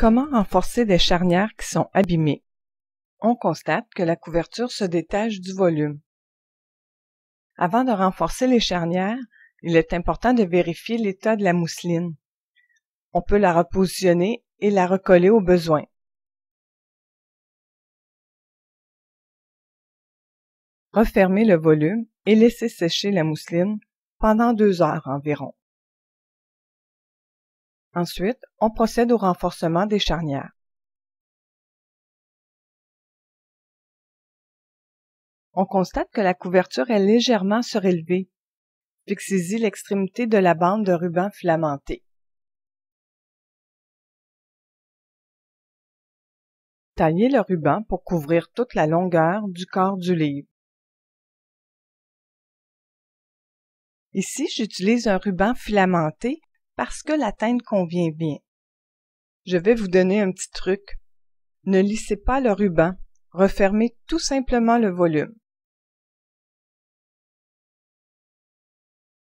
Comment renforcer des charnières qui sont abîmées? On constate que la couverture se détache du volume. Avant de renforcer les charnières, il est important de vérifier l'état de la mousseline. On peut la repositionner et la recoller au besoin. Refermez le volume et laissez sécher la mousseline pendant 2 heures environ. Ensuite, on procède au renforcement des charnières. On constate que la couverture est légèrement surélevée. Fixez-y l'extrémité de la bande de ruban filamenté. Taillez le ruban pour couvrir toute la longueur du corps du livre. Ici, j'utilise un ruban filamenté parce que la teinte convient bien. Je vais vous donner un petit truc. Ne lissez pas le ruban, refermez tout simplement le volume.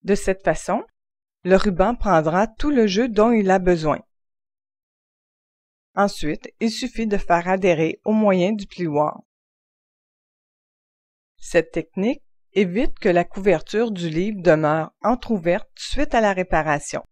De cette façon, le ruban prendra tout le jeu dont il a besoin. Ensuite, il suffit de faire adhérer au moyen du plioir. Cette technique évite que la couverture du livre demeure entrouverte suite à la réparation.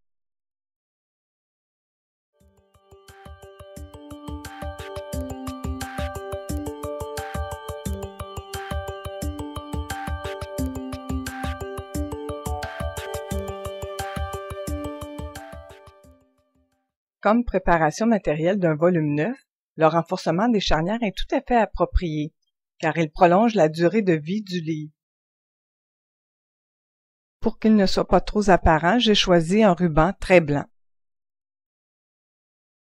Comme préparation matérielle d'un volume neuf, le renforcement des charnières est tout à fait approprié, car il prolonge la durée de vie du livre. Pour qu'il ne soit pas trop apparent, j'ai choisi un ruban très blanc.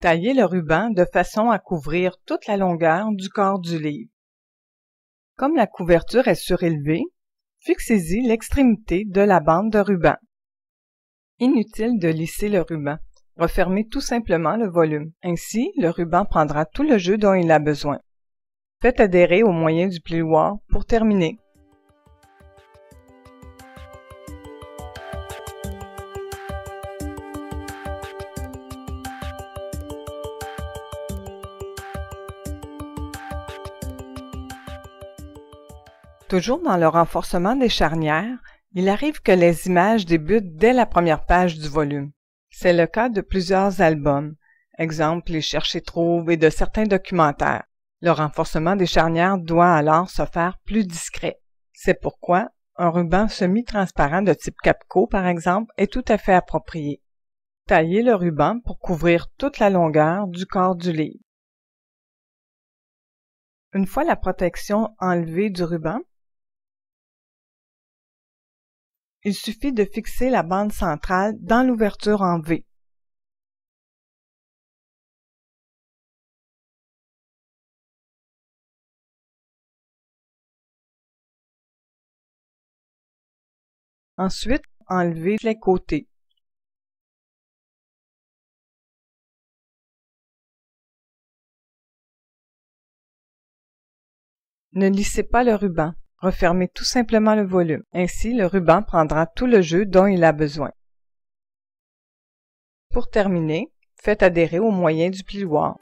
Taillez le ruban de façon à couvrir toute la longueur du corps du livre. Comme la couverture est surélevée, fixez-y l'extrémité de la bande de ruban. Inutile de lisser le ruban. Refermez tout simplement le volume. Ainsi, le ruban prendra tout le jeu dont il a besoin. Faites adhérer au moyen du plioir pour terminer. Toujours dans le renforcement des charnières, il arrive que les images débutent dès la première page du volume. C'est le cas de plusieurs albums, exemple les Chercher-Trouve et de certains documentaires. Le renforcement des charnières doit alors se faire plus discret. C'est pourquoi un ruban semi-transparent de type Capco, par exemple, est tout à fait approprié. Taillez le ruban pour couvrir toute la longueur du corps du livre. Une fois la protection enlevée du ruban, il suffit de fixer la bande centrale dans l'ouverture en V. Ensuite, enlevez les côtés. Ne lissez pas le ruban. Refermez tout simplement le volume. Ainsi, le ruban prendra tout le jeu dont il a besoin. Pour terminer, faites adhérer au moyen du plioir.